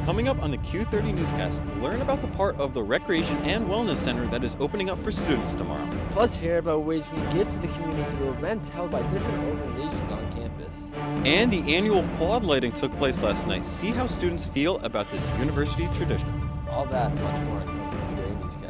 Coming up on the Q30 Newscast, learn about the part of the Recreation and Wellness Center that is opening up for students tomorrow. Plus, hear about ways you can give to the community through events held by different organizations on campus. And the annual quad lighting took place last night. See how students feel about this university tradition. All that and much more in the Q30 Newscast.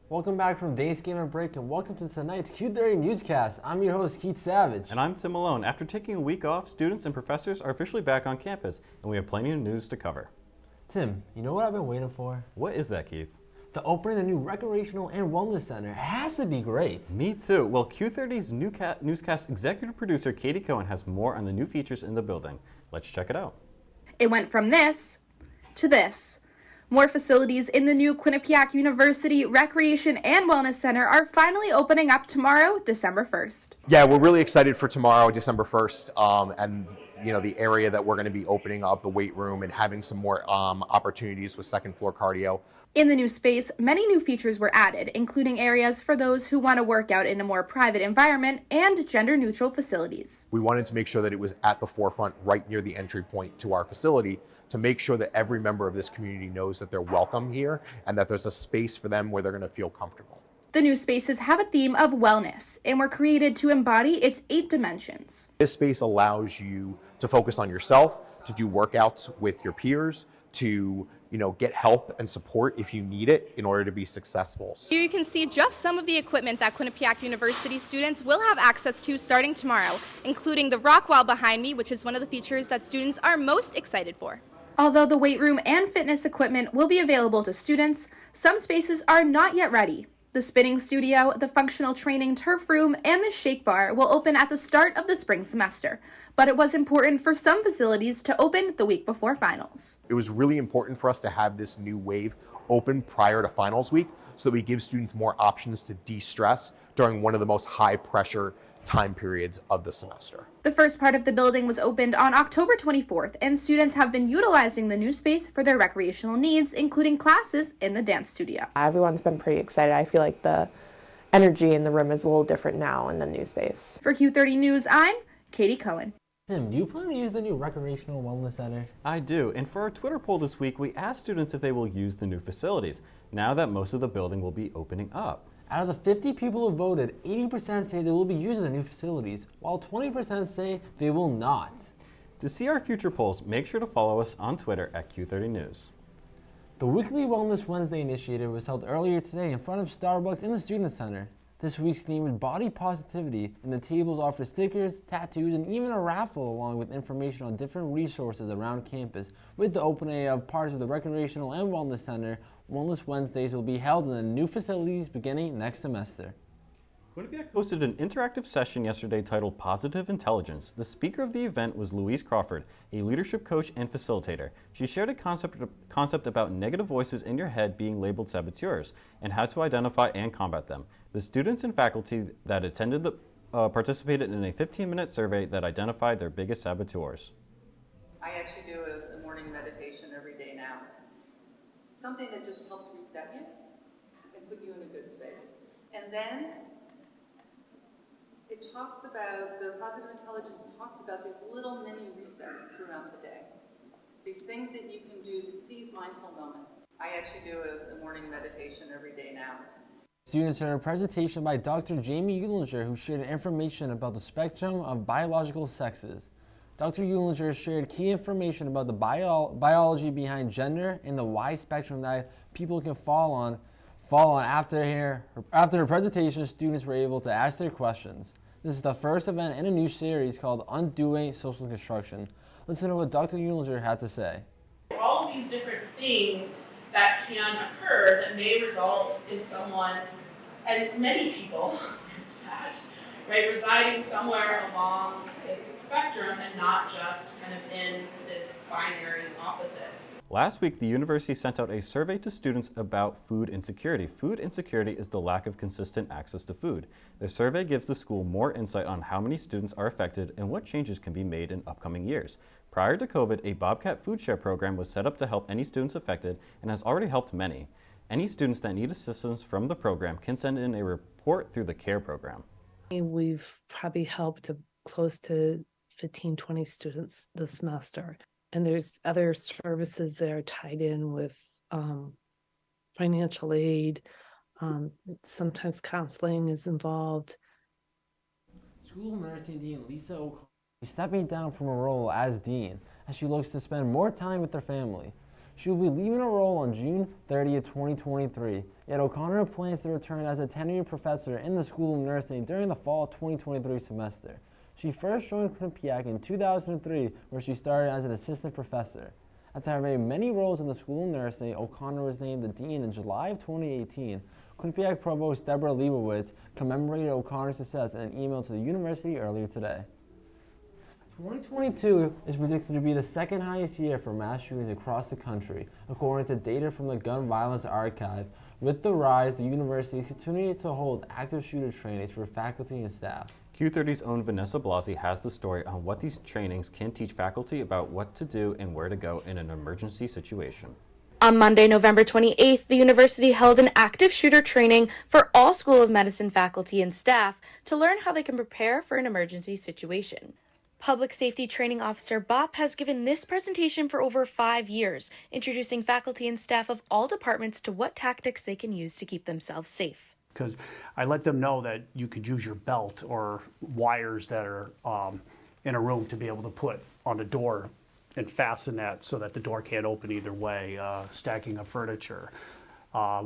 Welcome back from Thanksgiving break and welcome to tonight's Q30 Newscast. I'm your host, Keith Savage. And I'm Tim Malone. After taking a week off, students and professors are officially back on campus, and we have plenty of news to cover. Tim, you know what I've been waiting for? What is that, Keith? The opening of the new Recreational and Wellness Center. It has to be great. Me too. Well, Q30's Newscast executive producer, Katie Cohen, has more on the new features in the building. Let's check it out. It went from this to this. More facilities in the new Quinnipiac University Recreation and Wellness Center are finally opening up tomorrow, December 1st. Yeah, we're really excited for tomorrow, December 1st, and the area that we're going to be opening up the weight room and having some more opportunities with second floor cardio. In the new space, many new features were added, including areas for those who want to work out in a more private environment and gender-neutral facilities. We wanted to make sure that it was at the forefront, right near the entry point to our facility, to make sure that every member of this community knows that they're welcome here and that there's a space for them where they're going to feel comfortable. The new spaces have a theme of wellness and were created to embody its 8 dimensions. This space allows you to focus on yourself, to do workouts with your peers, to get help and support if you need it in order to be successful. Here you can see just some of the equipment that Quinnipiac University students will have access to starting tomorrow, including the rock wall behind me, which is one of the features that students are most excited for. Although the weight room and fitness equipment will be available to students, some spaces are not yet ready. The spinning studio, the functional training turf room, and the shake bar will open at the start of the spring semester. But it was important for some facilities to open the week before finals. It was really important for us to have this new wave open prior to finals week so that we give students more options to de-stress during one of the most high pressure time periods of the semester. The first part of the building was opened on October 24th, and students have been utilizing the new space for their recreational needs, including classes in the dance studio. Everyone's been pretty excited. I feel like the energy in the room is a little different now in the new space. For Q30 News, I'm Katie Cohen. Tim, do you plan to use the new Recreational Wellness Center? I do, and for our Twitter poll this week, we asked students if they will use the new facilities, now that most of the building will be opening up. Out of the 50 people who voted, 80% say they will be using the new facilities, while 20% say they will not. To see our future polls, make sure to follow us on Twitter at Q30 News. The weekly Wellness Wednesday initiative was held earlier today in front of Starbucks in the Student Center. This week's theme is body positivity, and the tables offer stickers, tattoos, and even a raffle along with information on different resources around campus. With the opening of parts of the Recreational and Wellness Center, Wellness Wednesdays will be held in the new facilities beginning next semester. Quinnipiac hosted an interactive session yesterday titled Positive Intelligence. The speaker of the event was Louise Crawford, a leadership coach and facilitator. She shared a concept about negative voices in your head being labeled saboteurs and how to identify and combat them. The students and faculty that attended participated in a 15-minute survey that identified their biggest saboteurs. I actually do a morning meditation every day now. Something that just helps reset you and put you in a good space. And then it talks about, the positive intelligence talks about these little mini resets throughout the day. These things that you can do to seize mindful moments. I actually do a morning meditation every day now. Students heard a presentation by Dr. Jamie Eulinger, who shared information about the spectrum of biological sexes. Dr. Eulinger shared key information about the biology behind gender and the wide spectrum that people can fall on. After her presentation, students were able to ask their questions. This is the first event in a new series called Undoing Social Construction. Listen to what Dr. Eulinger had to say. All of these different things that can occur that may result in someone, and many people, in fact, right? Residing somewhere along this spectrum and not just kind of in this binary opposite. Last week, the university sent out a survey to students about food insecurity. Food insecurity is the lack of consistent access to food. The survey gives the school more insight on how many students are affected and what changes can be made in upcoming years. Prior to COVID, a Bobcat food share program was set up to help any students affected and has already helped many. Any students that need assistance from the program can send in a report through the CARE program. We've probably helped close to 15, 20 students this semester. And there's other services that are tied in with financial aid. Sometimes counseling is involved. School nursing dean Lisa O'Connor is stepping down from her role as dean as she looks to spend more time with her family. She will be leaving her role on June 30th, 2023, yet O'Connor plans to return as a tenured professor in the School of Nursing during the fall 2023 semester. She first joined Quinnipiac in 2003, where she started as an assistant professor. After having many roles in the School of Nursing, O'Connor was named the dean in July of 2018. Quinnipiac Provost Deborah Leibowitz commemorated O'Connor's success in an email to the university earlier today. 2022 is predicted to be the second highest year for mass shootings across the country, according to data from the Gun Violence Archive. With the rise, the university is continuing to hold active shooter trainings for faculty and staff. Q30's own Vanessa Blasi has the story on what these trainings can teach faculty about what to do and where to go in an emergency situation. On Monday, November 28th, the university held an active shooter training for all School of Medicine faculty and staff to learn how they can prepare for an emergency situation. Public Safety Training Officer Bob has given this presentation for over 5 years, introducing faculty and staff of all departments to what tactics they can use to keep themselves safe. Because I let them know that you could use your belt or wires that are in a room to be able to put on the door and fasten that so that the door can't open either way, stacking of furniture.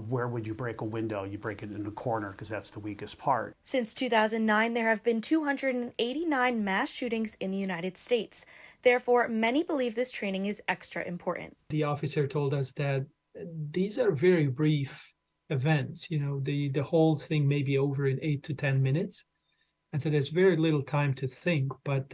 Where would you break a window? You break it in the corner because that's the weakest part. Since 2009, there have been 289 mass shootings in the United States. Therefore, many believe this training is extra important. The officer told us that these are very brief events. You know, the whole thing may be over in 8 to 10 minutes. And so there's very little time to think. But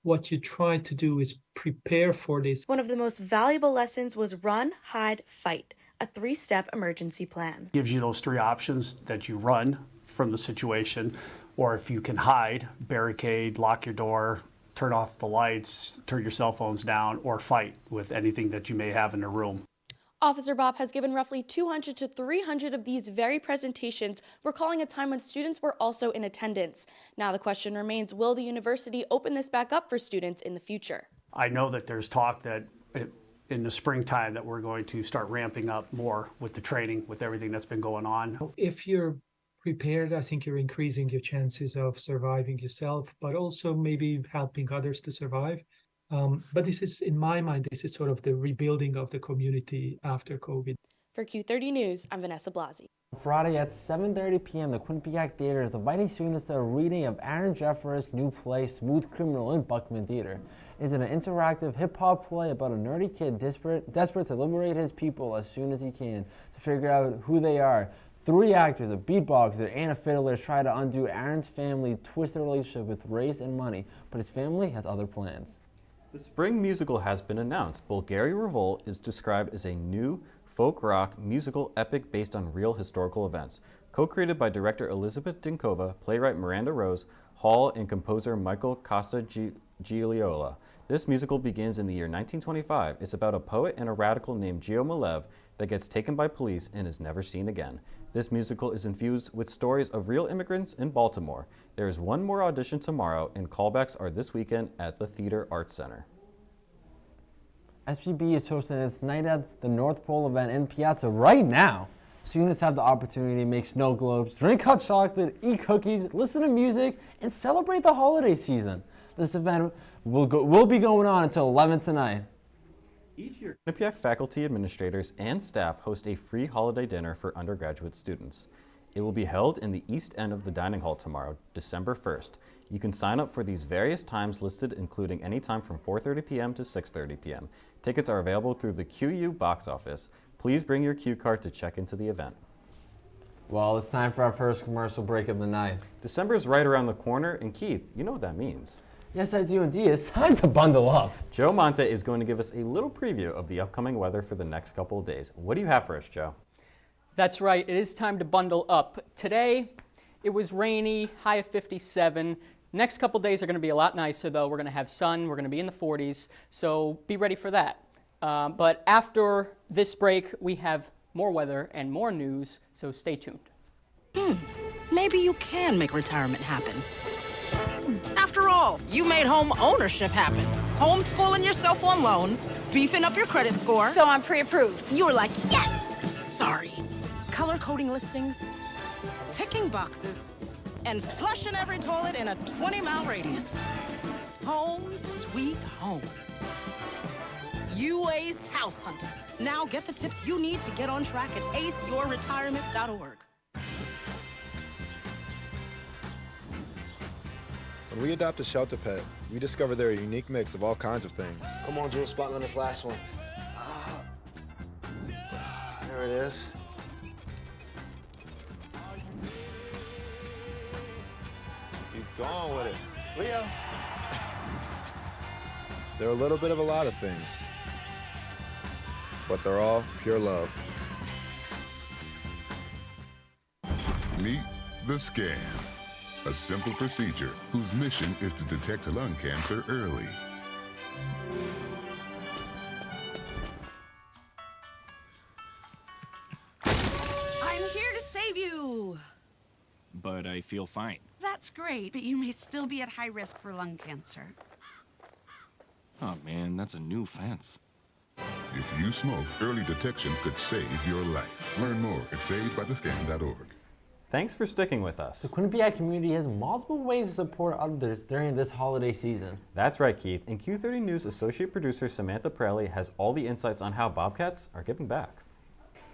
what you try to do is prepare for this. One of the most valuable lessons was run, hide, fight, a 3-step emergency plan. Gives you those 3 options that you run from the situation, or if you can hide, barricade, lock your door, turn off the lights, turn your cell phones down, or fight with anything that you may have in the room. Officer Bob has given roughly 200 to 300 of these very presentations, recalling a time when students were also in attendance. Now the question remains, will the university open this back up for students in the future? I know that there's talk that in the springtime that we're going to start ramping up more with the training, with everything that's been going on. If you're prepared, I think you're increasing your chances of surviving yourself, but also maybe helping others to survive. But this is, in my mind, this is sort of the rebuilding of the community after COVID. For Q30 News, I'm Vanessa Blasi. Friday at 7:30 p.m., the Quinnipiac Theater is inviting students to a reading of Aaron Jeffers' new play, Smooth Criminal, in Buckman Theater. It's an interactive hip-hop play about a nerdy kid desperate to liberate his people as soon as he can, to figure out who they are. 3 actors, a beatboxer, and a fiddler try to undo Aaron's family twisted relationship with race and money, but his family has other plans. The spring musical has been announced. Bulgari Revolt is described as a new folk rock musical epic based on real historical events. Co-created by director Elizabeth Dinkova, playwright Miranda Rose, Hall, and composer Michael Costa-Gigliola. This musical begins in the year 1925. It's about a poet and a radical named Gio Malev that gets taken by police and is never seen again. This musical is infused with stories of real immigrants in Baltimore. There is one more audition tomorrow, and callbacks are this weekend at the Theater Arts Center. SPB is hosting its Night at the North Pole event in Piazza right now. Students have the opportunity to make snow globes, drink hot chocolate, eat cookies, listen to music, and celebrate the holiday season. This event will be going on until 11 tonight. Each year, Quinnipiac faculty, administrators, and staff host a free holiday dinner for undergraduate students. It will be held in the east end of the dining hall tomorrow, December 1st. You can sign up for these various times listed, including any time from 4:30 p.m. to 6:30 p.m. Tickets are available through the QU box office. Please bring your Q card to check into the event. Well, it's time for our first commercial break of the night. December's right around the corner, and Keith, you know what that means. Yes, I do indeed. It's time to bundle up. Joe Monte is going to give us a little preview of the upcoming weather for the next couple of days. What do you have for us, Joe? That's right. It is time to bundle up. Today, it was rainy, high of 57. Next couple days are going to be a lot nicer, though. We're going to have sun. We're going to be in the 40s, so be ready for that. But after this break, we have more weather and more news, so stay tuned. Maybe you can make retirement happen. After all, you made home ownership happen. Homeschooling yourself on loans, beefing up your credit score. So I'm pre-approved. You were like, yes! Sorry. Color coding listings, ticking boxes, and flushing every toilet in a 20-mile radius. Home sweet home. You aced house hunting. Now get the tips you need to get on track at aceyourretirement.org. When we adopt a shelter pet, we discover they're a unique mix of all kinds of things. Come on, Drew, spot on this last one. There it is. Keep going with it. Leo! They're a little bit of a lot of things, but they're all pure love. Meet the scan, a simple procedure whose mission is to detect lung cancer early. I'm here to save you. But I feel fine. That's great, but you may still be at high risk for lung cancer. Oh man, that's a new fence. If you smoke, early detection could save your life. Learn more at savedbythescan.org. Thanks for sticking with us. The Quinnipiac community has multiple ways to support others during this holiday season. That's right, Keith. And Q30 News associate producer Samantha Pirelli has all the insights on how Bobcats are giving back.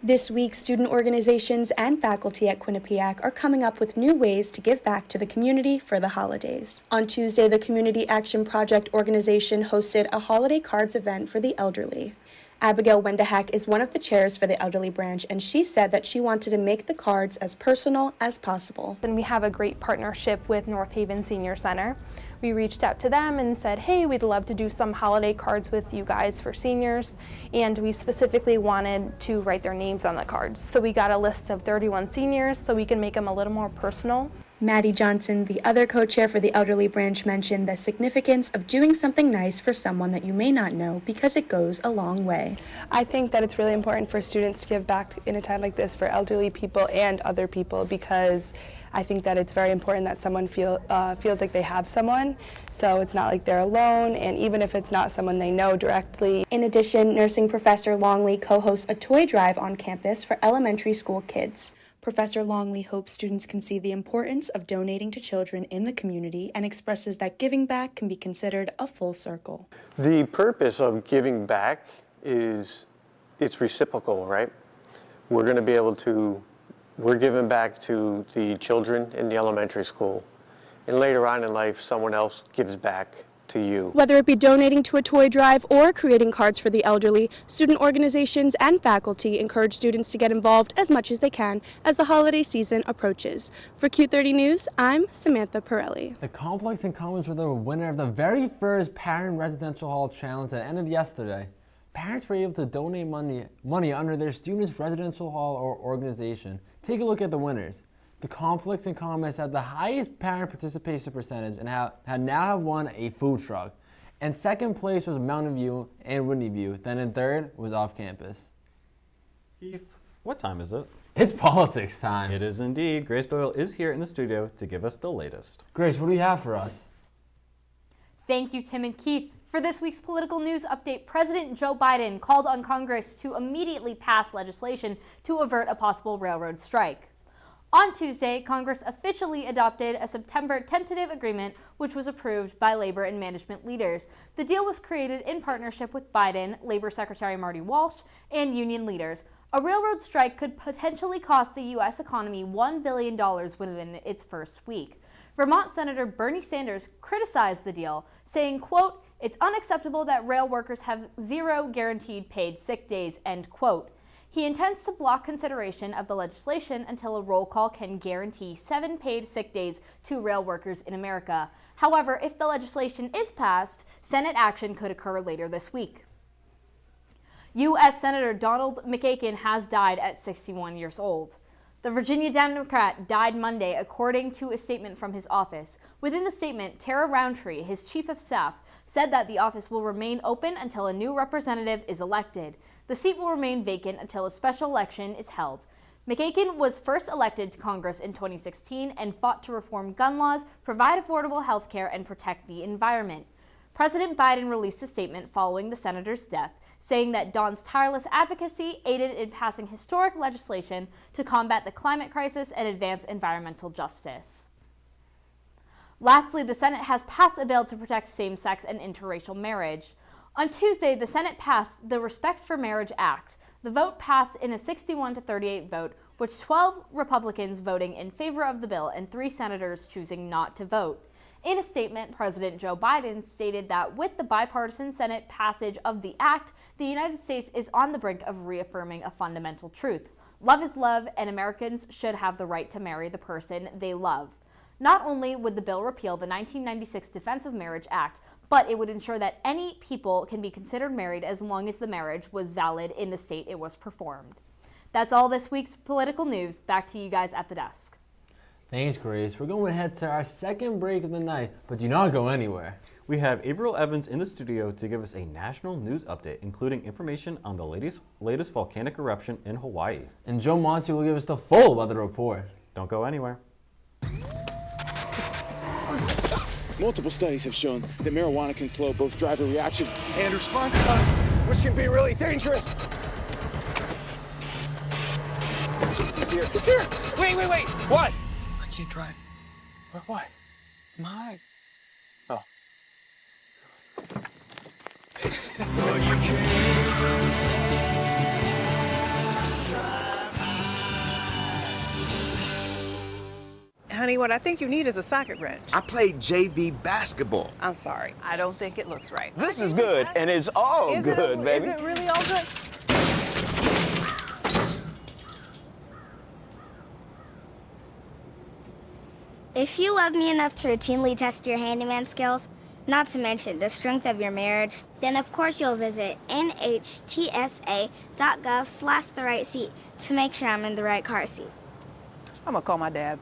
This week, student organizations and faculty at Quinnipiac are coming up with new ways to give back to the community for the holidays. On Tuesday, the Community Action Project organization hosted a holiday cards event for the elderly. Abigail Wendahak is one of the chairs for the elderly branch, and she said that she wanted to make the cards as personal as possible. And we have a great partnership with North Haven Senior Center. We reached out to them and said, hey, we'd love to do some holiday cards with you guys for seniors, and we specifically wanted to write their names on the cards. So we got a list of 31 seniors so we can make them a little more personal. Maddie Johnson, the other co-chair for the elderly branch, mentioned the significance of doing something nice for someone that you may not know because it goes a long way. I think that it's really important for students to give back in a time like this for elderly people and other people, because I think that it's very important that someone feels like they have someone, so it's not like they're alone, and even if it's not someone they know directly. In addition, nursing professor Longley co-hosts a toy drive on campus for elementary school kids. Professor Longley hopes students can see the importance of donating to children in the community and expresses that giving back can be considered a full circle. The purpose of giving back is it's reciprocal, right? We're going to be able to, we're giving back to the children in the elementary school, and later on in life, someone else gives back to you. Whether it be donating to a toy drive or creating cards for the elderly, student organizations and faculty encourage students to get involved as much as they can as the holiday season approaches. For Q30 News, I'm Samantha Pirelli. The complex in Cummins were the winner of the very first Parent Residential Hall Challenge that ended yesterday. Parents were able to donate money under their students' residential hall or organization. Take a look at the winners. The complex in Commerce had the highest parent participation percentage and now have won a food truck. And second place was Mountain View and Whitney View. Then in third was off campus. Keith, what time is it? It's politics time. It is indeed. Grace Doyle is here in the studio to give us the latest. Grace, what do you have for us? Thank you, Tim and Keith. For this week's political news update, President Joe Biden called on Congress to immediately pass legislation to avert a possible railroad strike. On Tuesday, Congress officially adopted a September tentative agreement which was approved by labor and management leaders. The deal was created in partnership with Biden, Labor Secretary Marty Walsh, and union leaders. A railroad strike could potentially cost the U.S. economy $1 billion within its first week. Vermont Senator Bernie Sanders criticized the deal, saying, quote, "It's unacceptable that rail workers have zero guaranteed paid sick days," end quote. He intends to block consideration of the legislation until a roll call can guarantee 7 paid sick days to rail workers in America. However, if the legislation is passed, Senate action could occur later this week. U.S. Senator Donald McAkin has died at 61 years old. The Virginia Democrat died Monday, according to a statement from his office. Within the statement, Tara Roundtree, his chief of staff, said that the office will remain open until a new representative is elected. The seat will remain vacant until a special election is held. McAkin was first elected to Congress in 2016 and fought to reform gun laws, provide affordable health care, and protect the environment. President Biden released a statement following the senator's death, saying that Don's tireless advocacy aided in passing historic legislation to combat the climate crisis and advance environmental justice. Lastly, the Senate has passed a bill to protect same-sex and interracial marriage. On Tuesday, the Senate passed the Respect for Marriage Act. The vote passed in a 61-38 vote, with 12 Republicans voting in favor of the bill and 3 senators choosing not to vote. In a statement, President Joe Biden stated that with the bipartisan Senate passage of the act, the United States is on the brink of reaffirming a fundamental truth. Love is love, and Americans should have the right to marry the person they love. Not only would the bill repeal the 1996 Defense of Marriage Act, but it would ensure that any people can be considered married as long as the marriage was valid in the state it was performed. That's all this week's political news. Back to you guys at the desk. Thanks, Grace. We're going to head to our second break of the night, but do not go anywhere. We have Averill Evans in the studio to give us a national news update, including information on the latest volcanic eruption in Hawaii. And Joe Monty will give us the full weather report. Don't go anywhere. Multiple studies have shown that marijuana can slow both driver reaction and response time, which can be really dangerous. It's here. It's here. Wait. What? I can't drive. What? My. Oh. Honey, what I think you need is a socket wrench. I played JV basketball. I'm sorry. I don't think it looks right. This is good, and it's all good, baby. Is it really all good? If you love me enough to routinely test your handyman skills, not to mention the strength of your marriage, then of course you'll visit nhtsa.gov/therightseat to make sure I'm in the right car seat. I'm gonna call my dad.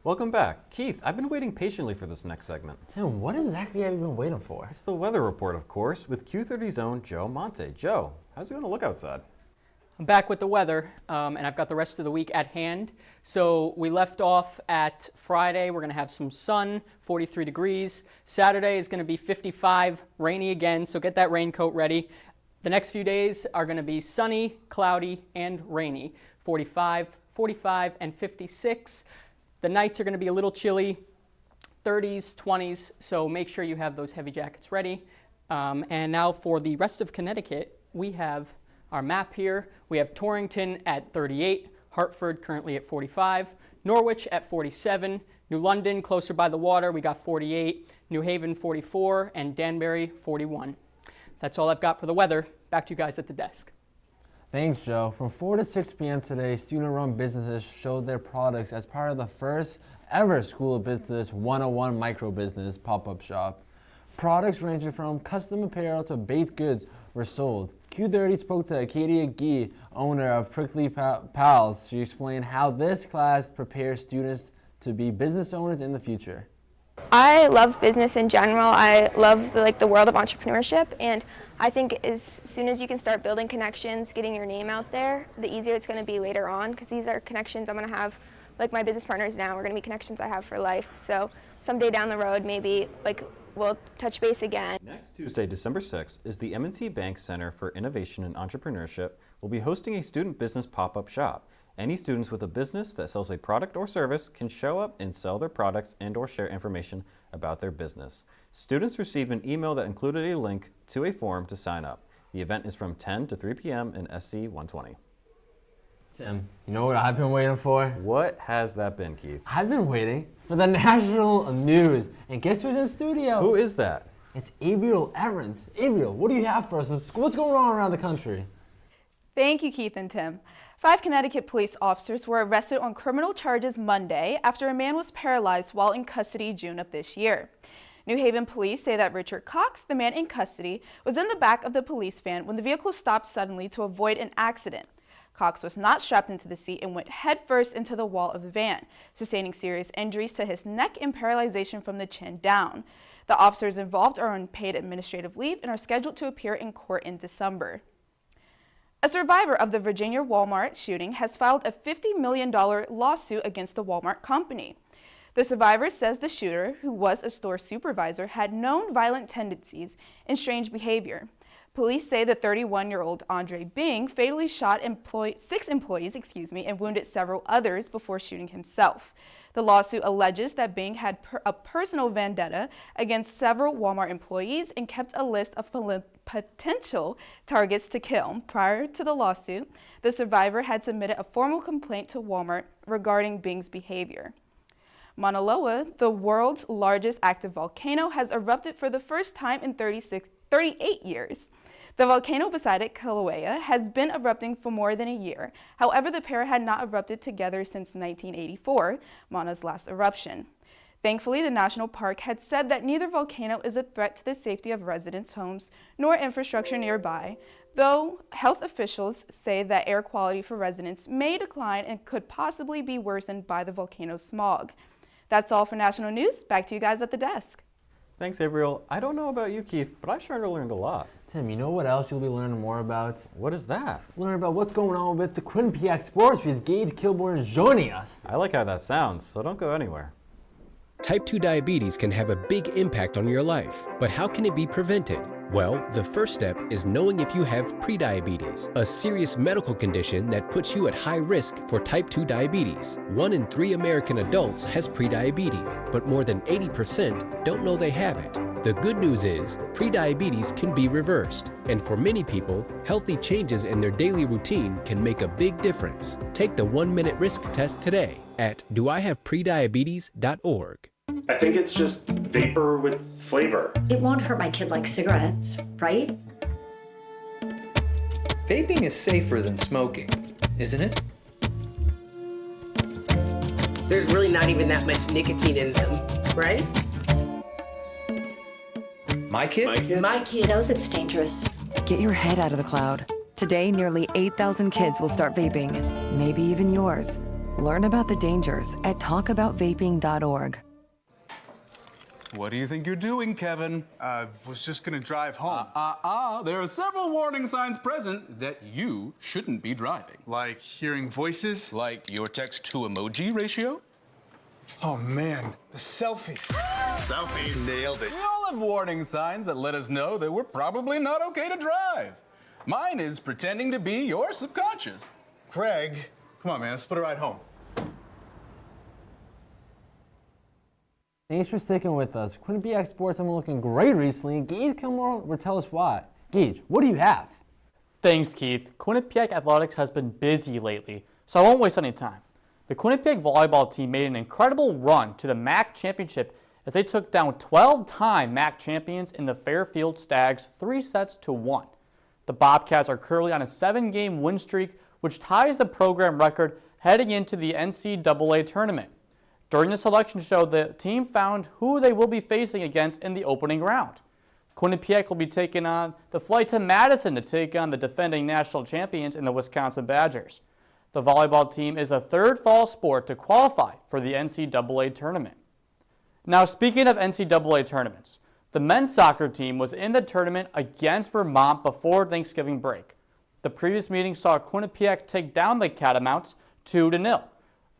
Welcome back. Keith, I've been waiting patiently for this next segment. Tim, what exactly have you been waiting for? It's the weather report, of course, with Q30's own Joe Monte. Joe, how's it going to look outside? I'm back with the weather, and I've got the rest of the week at hand. So we left off at Friday. We're going to have some sun, 43 degrees. Saturday is going to be 55, rainy again, so get that raincoat ready. The next few days are going to be sunny, cloudy, and rainy. 45, 45, and 56. The nights are going to be a little chilly, 30s, 20s, so make sure you have those heavy jackets ready. And now for the rest of Connecticut, we have our map here. We have Torrington at 38, Hartford currently at 45, Norwich at 47, New London closer by the water, we got 48, New Haven 44, and Danbury 41. That's all I've got for the weather. Back to you guys at the desk. Thanks, Joe. From 4 to 6 p.m. today, student-run businesses showed their products as part of the first ever School of Business 101 micro-business pop-up shop. Products ranging from custom apparel to baked goods were sold. Q30 spoke to Acadia Gee, owner of Prickly Pals. She explained how this class prepares students to be business owners in the future. I love business in general. I love the world of entrepreneurship, and I think as soon as you can start building connections, getting your name out there, the easier it's going to be later on, because these are connections I'm going to have, like my business partners now, are going to be connections I have for life. So someday down the road, maybe we'll touch base again. Next Tuesday, December 6th, is the M&T Bank Center for Innovation and Entrepreneurship will be hosting a student business pop-up shop. Any students with a business that sells a product or service can show up and sell their products and or share information about their business. Students received an email that included a link to a form to sign up. The event is from 10 to 3 p.m. in SC 120. Tim, you know what I've been waiting for? What has that been, Keith? I've been waiting for the national news. And guess who's in the studio? Who is that? It's Avriel Evans. Avriel, what do you have for us? What's going on around the country? Thank you, Keith and Tim. 5 Connecticut police officers were arrested on criminal charges Monday after a man was paralyzed while in custody June of this year. New Haven police say that Richard Cox, the man in custody, was in the back of the police van when the vehicle stopped suddenly to avoid an accident. Cox was not strapped into the seat and went headfirst into the wall of the van, sustaining serious injuries to his neck and paralyzation from the chin down. The officers involved are on paid administrative leave and are scheduled to appear in court in December. A survivor of the Virginia Walmart shooting has filed a $50 million lawsuit against the Walmart company. The survivor says the shooter, who was a store supervisor, had known violent tendencies and strange behavior. Police say the 31-year-old Andre Bing fatally shot 6 employees and wounded several others before shooting himself. The lawsuit alleges that Bing had a personal vendetta against several Walmart employees and kept a list of potential targets to kill. Prior to the lawsuit, the survivor had submitted a formal complaint to Walmart regarding Bing's behavior. Mauna Loa, the world's largest active volcano, has erupted for the first time in 38 years. The volcano beside it, Kilauea, has been erupting for more than a year. However, the pair had not erupted together since 1984, Mauna's last eruption. Thankfully, the national park had said that neither volcano is a threat to the safety of residents' homes nor infrastructure nearby, though health officials say that air quality for residents may decline and could possibly be worsened by the volcano's smog. That's all for national news. Back to you guys at the desk. Thanks, Avriel. I don't know about you, Keith, but I sure learned a lot. Tim, you know what else you'll be learning more about? What is that? Learn about what's going on with the QuinnBX Sports with Gage Kilborn joining us. I like how that sounds, so don't go anywhere. Type 2 diabetes can have a big impact on your life, but how can it be prevented? Well, the first step is knowing if you have prediabetes, a serious medical condition that puts you at high risk for type 2 diabetes. 1 in 3 American adults has prediabetes, but more than 80% don't know they have it. The good news is, prediabetes can be reversed, and for many people, healthy changes in their daily routine can make a big difference. Take the 1-minute risk test today at doihavepreddiabetes.org. I think it's just vapor with flavor. It won't hurt my kid like cigarettes, right? Vaping is safer than smoking, isn't it? There's really not even that much nicotine in them, right? My kid? My kid knows it's dangerous. Get your head out of the cloud. Today, nearly 8,000 kids will start vaping, maybe even yours. Learn about the dangers at talkaboutvaping.org. What do you think you're doing, Kevin? Was just gonna drive home. There are several warning signs present that you shouldn't be driving. Like hearing voices? Like your text-to-emoji ratio? Oh man, the selfies. Selfie. Nailed it. We all have warning signs that let us know that we're probably not okay to drive. Mine is pretending to be your subconscious. Craig, come on man, let's put a ride home. Thanks for sticking with us. QuinnBX Sports have been looking great recently. Gage Kilborn will tell us why. Gage, what do you have? Thanks, Keith. Quinnipiac Athletics has been busy lately, so I won't waste any time. The Quinnipiac volleyball team made an incredible run to the MAC championship as they took down 12-time MAC champions in the Fairfield Stags 3-1. The Bobcats are currently on a 7-game win streak, which ties the program record heading into the NCAA tournament. During the selection show, the team found who they will be facing against in the opening round. Quinnipiac will be taking on the flight to Madison to take on the defending national champions in the Wisconsin Badgers. The volleyball team is a third fall sport to qualify for the NCAA tournament. Now, speaking of NCAA tournaments, the men's soccer team was in the tournament against Vermont before Thanksgiving break. The previous meeting saw Quinnipiac take down the Catamounts 2-0.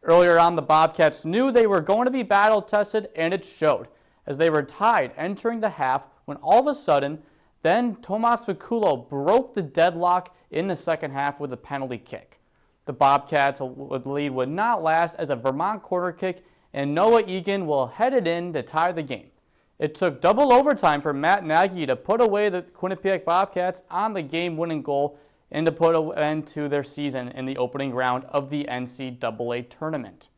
Earlier on, the Bobcats knew they were going to be battle-tested, and it showed, as they were tied entering the half when all of a sudden, Then Tomas Vaculo broke the deadlock in the second half with a penalty kick. The Bobcats' lead would not last as a Vermont corner kick, and Noah Egan will head it in to tie the game. It took double overtime for Matt Nagy to put away the Quinnipiac Bobcats on the game-winning goal and to put an end to their season in the opening round of the NCAA tournament.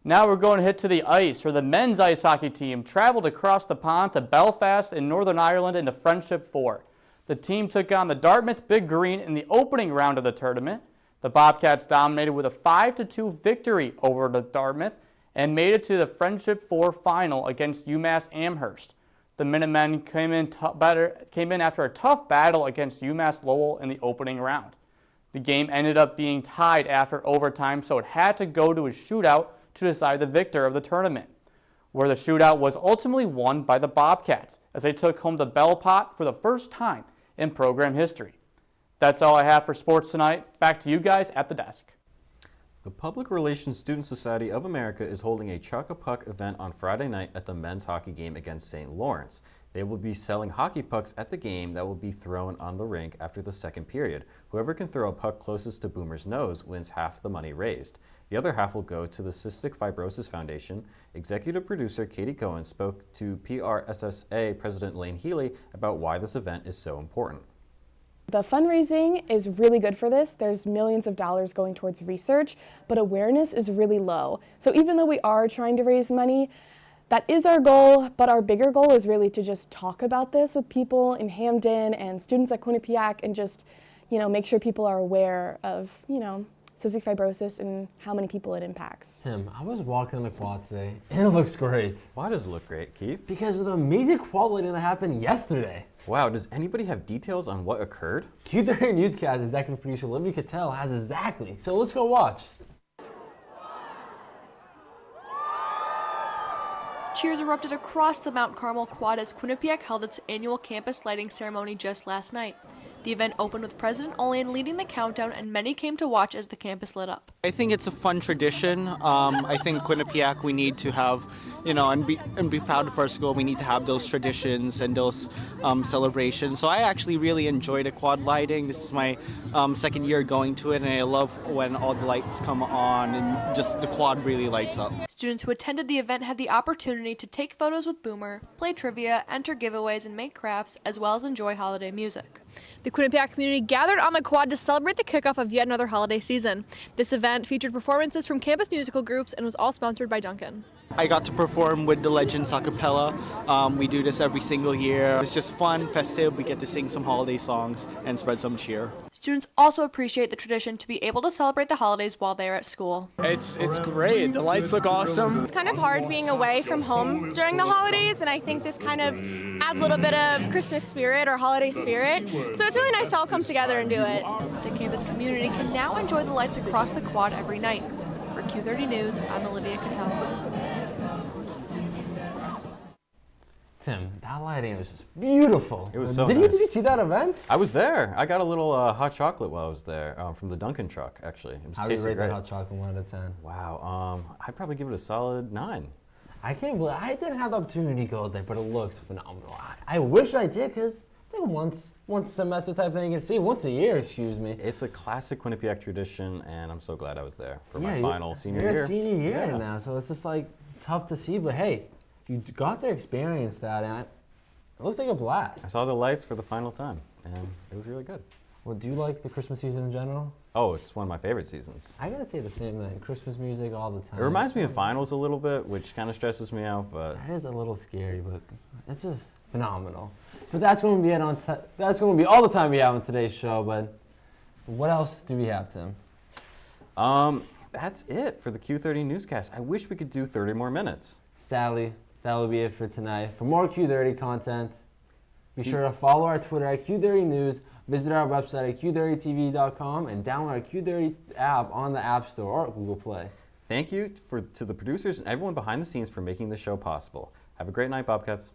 Now we're going to hit to the ice, where the men's ice hockey team traveled across the pond to Belfast in Northern Ireland in the Friendship 4. The team took on the Dartmouth Big Green in the opening round of the tournament. The Bobcats dominated with a 5-2 victory over the Dartmouth and made it to the Friendship 4 final against UMass Amherst. The Minutemen came in after a tough battle against UMass Lowell in the opening round. The game ended up being tied after overtime, so it had to go to a shootout to decide the victor of the tournament, where the shootout was ultimately won by the Bobcats as they took home the Bell Pot for the first time in program history. That's all I have for sports tonight. Back to you guys at the desk. The Public Relations Student Society of America is holding a Chuck a Puck event on Friday night at the men's hockey game against St. Lawrence. They will be selling hockey pucks at the game that will be thrown on the rink after the second period. Whoever can throw a puck closest to Boomer's nose wins half the money raised. The other half will go to the Cystic Fibrosis Foundation. Executive producer Katie Cohen spoke to PRSSA President Lane Healy about why this event is so important. The fundraising is really good for this. There's millions of dollars going towards research, but awareness is really low. So even though we are trying to raise money, that is our goal, but our bigger goal is really to just talk about this with people in Hamden and students at Quinnipiac and just, make sure people are aware of, cystic fibrosis and how many people it impacts. Tim, I was walking on the quad today, and it looks great. Why does it look great, Keith? Because of the amazing quad lighting that happened yesterday. Wow, does anybody have details on what occurred? Q30 Newscast executive producer Olivia Cattell has exactly, so let's go watch. Cheers erupted across the Mount Carmel quad as Quinnipiac held its annual campus lighting ceremony just last night. The event opened with President Olian leading the countdown, and many came to watch as the campus lit up. I think it's a fun tradition. I think Quinnipiac, we need to have, and be proud of our school. We need to have those traditions and those celebrations. So I actually really enjoy the quad lighting. This is my second year going to it, and I love when all the lights come on and just the quad really lights up. Students who attended the event had the opportunity to take photos with Boomer, play trivia, enter giveaways, and make crafts, as well as enjoy holiday music. The Quinnipiac community gathered on the quad to celebrate the kickoff of yet another holiday season. This event featured performances from campus musical groups and was all sponsored by Dunkin'. I got to perform with the Legends a cappella. We do this every single year. It's just fun, festive. We get to sing some holiday songs and spread some cheer. Students also appreciate the tradition to be able to celebrate the holidays while they are at school. It's great. The lights look awesome. It's kind of hard being away from home during the holidays, and I think this kind of adds a little bit of Christmas spirit or holiday spirit. So it's really nice to all come together and do it. The campus community can now enjoy the lights across the quad every night. For Q30 News, I'm Olivia Cattell. Tim, that lighting was just beautiful. It was so nice. Did you see that event? I was there. I got a little hot chocolate while I was there from the Dunkin' truck, actually. It was How do you rate great. that hot chocolate 1 out of 10? Wow, I'd probably give it a solid 9. I can't believe I didn't have the opportunity to go there, but it looks phenomenal. I wish I did, because I think once semester type thing you can see, once a year, excuse me. It's a classic Quinnipiac tradition, and I'm so glad I was there for my final senior year. You're a senior year now, so it's just tough to see, but hey, you got to experience that, and it looks like a blast. I saw the lights for the final time, and it was really good. Well, do you like the Christmas season in general? Oh, it's one of my favorite seasons. I gotta say the same thing. Christmas music all the time. It reminds me of finals a little bit, which kind of stresses me out, but that is a little scary, but it's just phenomenal. But that's going to be it that's going to be all the time we have on today's show. But what else do we have, Tim? That's it for the Q30 Newscast. I wish we could do 30 more minutes. Sadly, that will be it for tonight. For more Q30 content, be sure to follow our Twitter at Q30 News, visit our website at Q30TV.com, and download our Q30 app on the App Store or Google Play. Thank you to the producers and everyone behind the scenes for making this show possible. Have a great night, Bobcats.